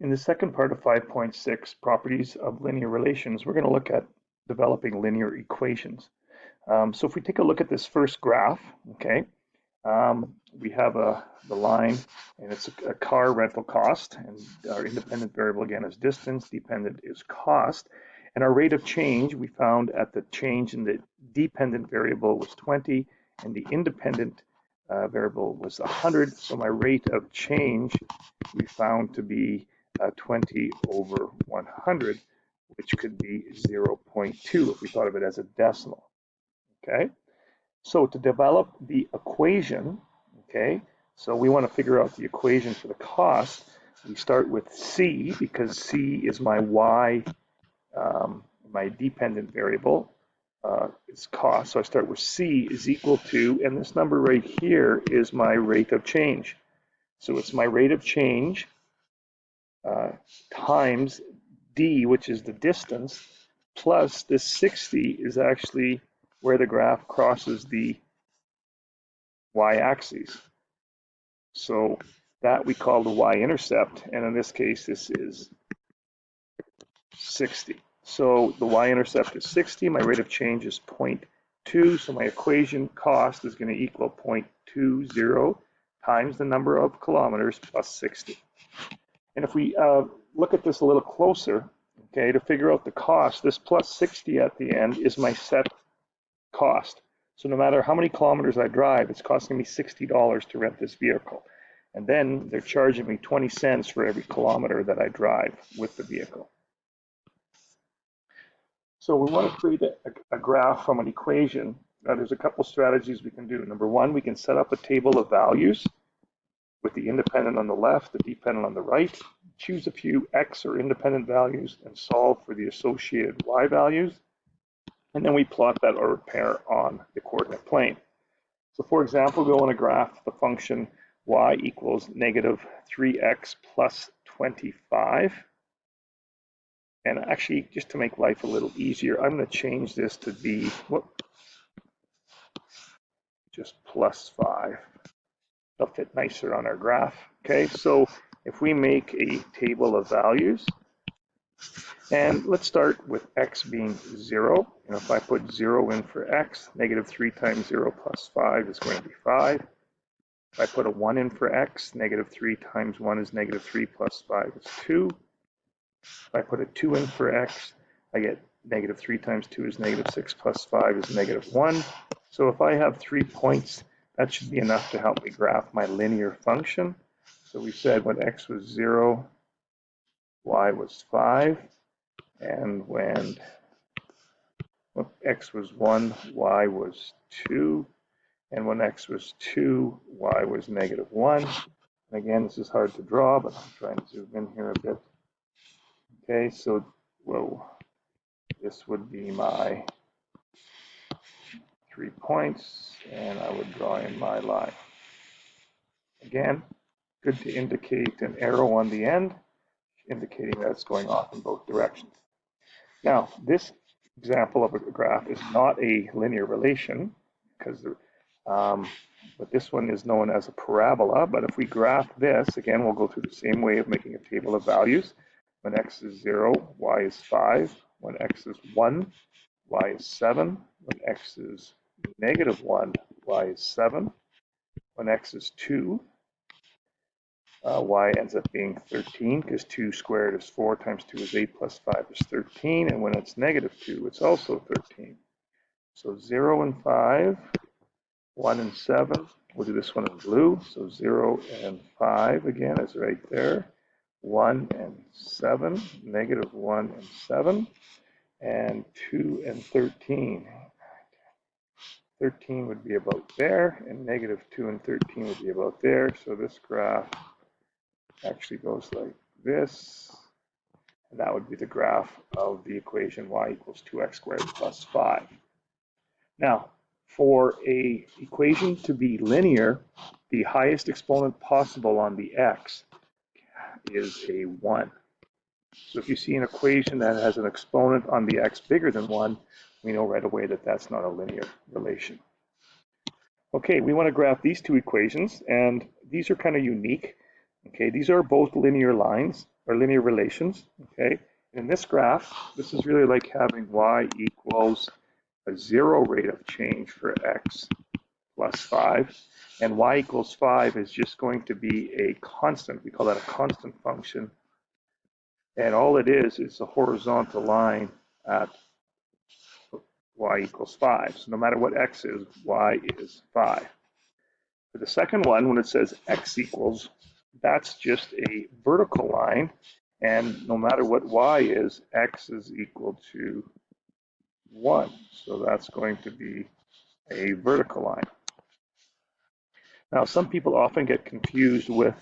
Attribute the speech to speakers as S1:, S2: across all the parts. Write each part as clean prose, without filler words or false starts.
S1: In the second part of 5.6, properties of linear relations, we're going to look at developing linear equations. So if we take a look at this first graph, okay, we have the line, and it's a car rental cost, and our independent variable again is distance, dependent is cost, and our rate of change we found at the change in the dependent variable was 20, and the independent variable was 100. So my rate of change we found to be 20 over 100, which could be 0.2 if we thought of it as a decimal. Okay, so to develop the equation, okay, so we want to figure out the equation for the cost. We start with C because C is my Y, my dependent variable. It's cost. So I start with C is equal to, and this number right here is my rate of change. So it's my rate of change times D, which is the distance, plus this 60 is actually where the graph crosses the y-axis. So that we call the y-intercept, and in this case, this is 60. So the y-intercept is 60, my rate of change is 0.2, so my equation cost is going to equal 0.20 times the number of kilometers plus 60. And if we look at this a little closer, okay, to figure out the cost, this plus 60 at the end is my set cost. So no matter how many kilometers I drive, it's costing me $60 to rent this vehicle. And then they're charging me 20 cents for every kilometer that I drive with the vehicle. So we want to create a graph from an equation. Now there's a couple strategies we can do. Number one, we can set up a table of values with the independent on the left, the dependent on the right, choose a few x or independent values and solve for the associated y values. And then we plot that order pair on the coordinate plane. So for example, we want to graph the function y equals negative 3x plus 25. And actually, just to make life a little easier, I'm going to change this to be just plus 5. They'll fit nicer on our graph. Okay, so if we make a table of values, and let's start with x being 0. And if I put 0 in for x, negative 3 times 0 plus 5 is going to be 5. If I put a 1 in for x, negative 3 times 1 is negative 3 plus 5 is 2. If I put a 2 in for x, I get negative 3 times 2 is negative 6 plus 5 is negative 1. So if I have 3 points, that should be enough to help me graph my linear function. So we said when x was 0, y was 5. And when x was 1, y was 2. And when x was 2, y was negative 1. And again, this is hard to draw, but I'm trying to zoom in here a bit. Okay, so this would be my 3 points, and I would draw in my line. Again, good to indicate an arrow on the end, indicating that it's going off in both directions. Now, this example of a graph is not a linear relation, because but this one is known as a parabola. But if we graph this, again, we'll go through the same way of making a table of values. When x is 0, y is 5. When x is 1, y is 7. When x is negative 1, y is 7. When x is 2, y ends up being 13, because 2 squared is 4 times 2 is 8 plus 5 is 13. And when it's negative 2, it's also 13. So 0 and 5, 1 and 7. We'll do this one in blue. So 0 and 5 again is right there. 1 and 7, negative 1 and 7. And 2 and 13. 13 would be about there, and negative 2 and 13 would be about there. So this graph actually goes like this. And that would be the graph of the equation y equals 2x squared plus 5. Now, for an equation to be linear, the highest exponent possible on the x is a 1. So if you see an equation that has an exponent on the x bigger than 1, we know right away that that's not a linear relation. Okay, we want to graph these two equations, and these are kind of unique. Okay, these are both linear lines or linear relations. Okay, in this graph, this is really like having y equals a 0 rate of change for x plus 5, and y equals 5 is just going to be a constant. We call that a constant function, and all it is a horizontal line at y equals 5. So no matter what x is, y is 5. For the second one, when it says x equals, that's just a vertical line, and no matter what y is, x is equal to 1. So that's going to be a vertical line. Now, some people often get confused with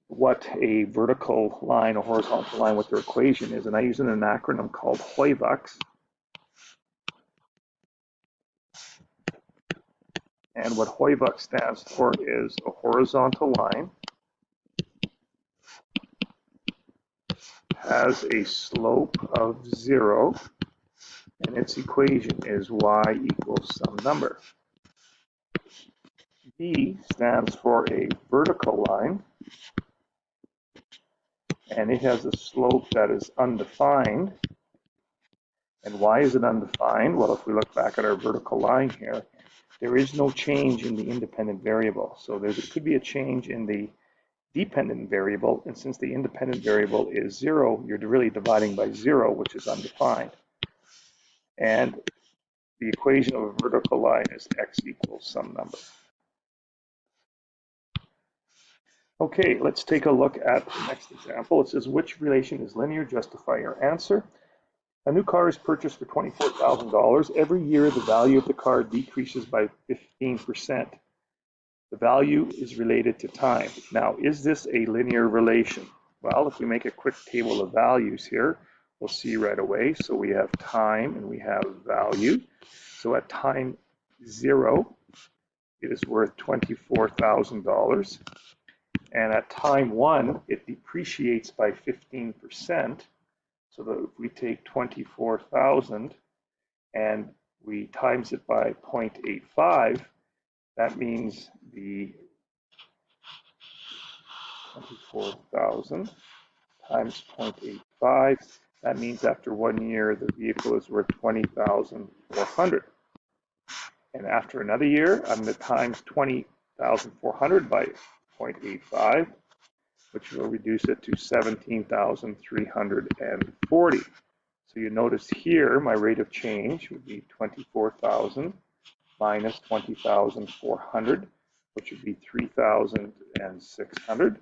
S1: what a vertical line or horizontal line, what their equation is, and I use an acronym called HOIVUX. And what HOIVUX stands for is a horizontal line has a slope of 0, and its equation is y equals some number. V stands for a vertical line, and it has a slope that is undefined. And why is it undefined? Well, if we look back at our vertical line here, there is no change in the independent variable. So there could be a change in the dependent variable, and since the independent variable is 0, you're really dividing by 0, which is undefined. And the equation of a vertical line is x equals some number. Okay, let's take a look at the next example. It says, which relation is linear? Justify your answer. A new car is purchased for $24,000. Every year, the value of the car decreases by 15%. The value is related to time. Now, is this a linear relation? Well, if we make a quick table of values here, we'll see right away. So we have time and we have value. So at time 0, it is worth $24,000. And at time 1, it depreciates by 15%. So that if we take 24,000 and we times it by 0.85, that means the 24,000 times 0.85, that means after 1 year, the vehicle is worth 20,400. And after another year, I'm going to times 20,400 by 0.85, which will reduce it to 17,340. So you notice here, my rate of change would be 24,000 minus 20,400, which would be 3,600.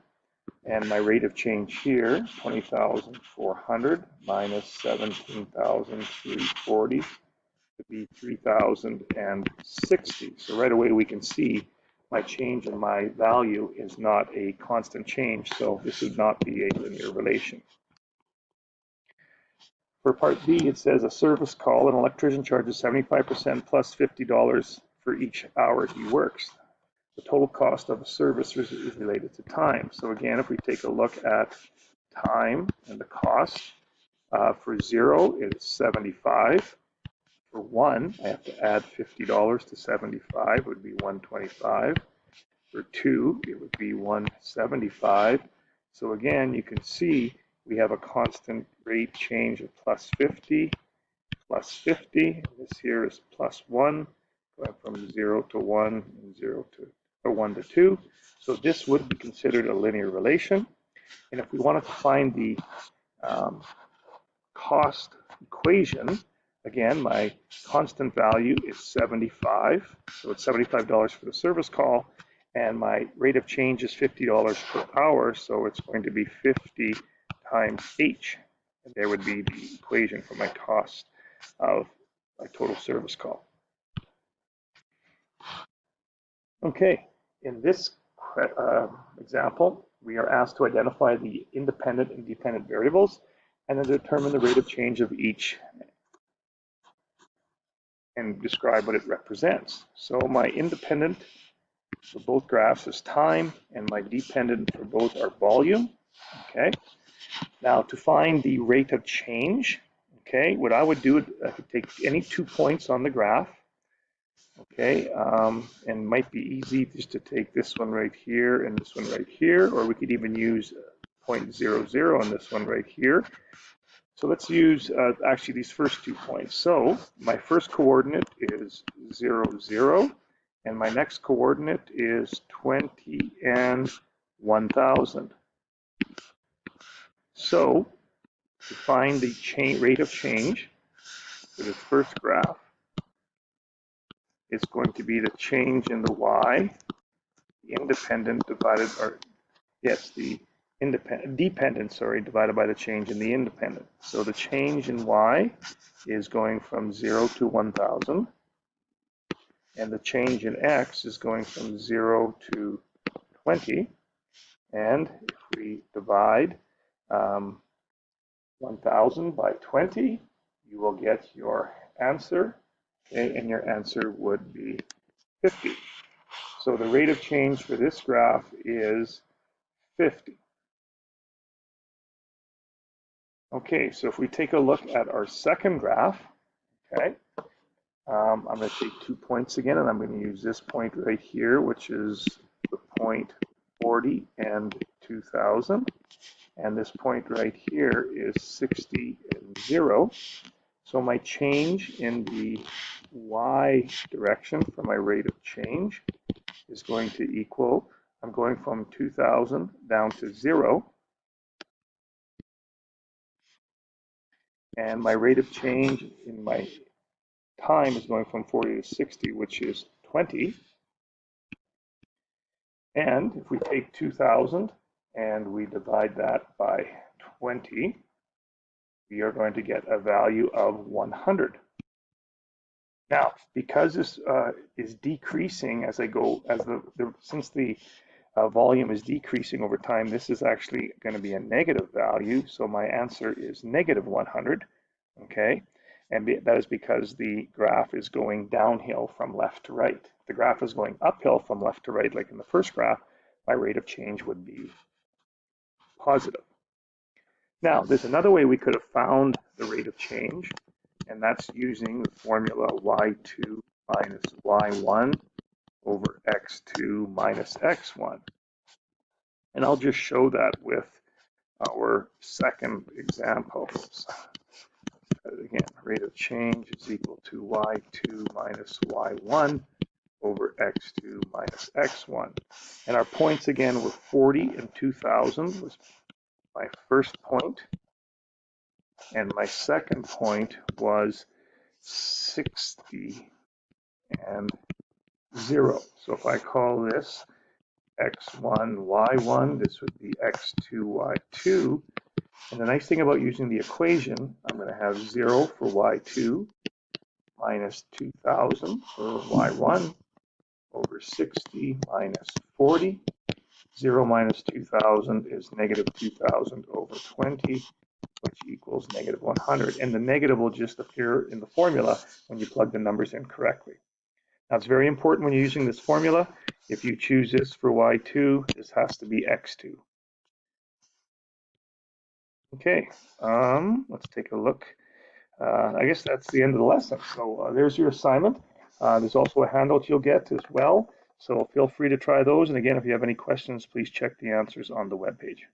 S1: And my rate of change here, 20,400 minus 17,340 would be 3,060. So right away we can see my change in my value is not a constant change, so this would not be a linear relation. For part B, it says a service call, an electrician charges 75% plus $50 for each hour he works. The total cost of a service is related to time. So again, if we take a look at time and the cost, for 0, it's 75. For 1, I have to add $50 to 75, it would be 125. For 2, it would be 175. So again, you can see we have a constant rate change of plus 50, plus 50. This here is plus 1, going from 0 to 1, and 0 to 1 to 2. So this would be considered a linear relation. And if we wanted to find the cost equation, again, my constant value is 75. So it's $75 for the service call. And my rate of change is $50 per hour. So it's going to be 50 times H. And there would be the equation for my cost of my total service call. Okay, in this example, we are asked to identify the independent and dependent variables and then determine the rate of change of each and describe what it represents. So my independent for both graphs is time, and my dependent for both are volume. Okay. Now to find the rate of change, okay, what I would do, I could take any 2 points on the graph, Okay, and might be easy just to take this one right here and this one right here, or we could even use 0.00 on this one right here. So let's use actually these first 2 points. So my first coordinate is 0, 0, and my next coordinate is 20 and 1,000. So to find the rate of change for this first graph, it's going to be the change in the y, the independent divided, or yes, the dependent, divided by the change in the independent. So the change in y is going from 0 to 1,000, and the change in x is going from 0 to 20. And if we divide 1,000 by 20, you will get your answer, okay, and your answer would be 50. So the rate of change for this graph is 50. Okay, so if we take a look at our second graph, okay, I'm going to take 2 points again, and I'm going to use this point right here, which is the point 40 and 2,000. And this point right here is 60 and 0. So my change in the y direction for my rate of change is going to equal, I'm going from 2,000 down to 0. And my rate of change in my time is going from 40 to 60, which is 20. And if we take 2,000 and we divide that by 20, we are going to get a value of 100. Now, because this is decreasing as I go, since the volume is decreasing over time, this is actually going to be a negative value. So my answer is negative 100. Okay, and that is because the graph is going downhill from left to right. If the graph is going uphill from left to right, like in the first graph, my rate of change would be positive. Now, there's another way we could have found the rate of change, and that's using the formula y2 minus y1 over x2 minus x1. And I'll just show that with our second example. Again, rate of change is equal to y2 minus y1 over x2 minus x1. And our points again were 40 and 2,000 was my first point. And my second point was 60 and 0. So if I call this x1, y1, this would be x2, y2. And the nice thing about using the equation, I'm going to have 0 for y2 minus 2,000 for y1 over 60 minus 40. 0 minus 2,000 is negative 2,000 over 20, which equals negative 100. And the negative will just appear in the formula when you plug the numbers in correctly. Now, it's very important when you're using this formula. If you choose this for y2, this has to be x2. Okay, let's take a look. I guess that's the end of the lesson. So there's your assignment. There's also a handout you'll get as well. So feel free to try those. And again, if you have any questions, please check the answers on the webpage.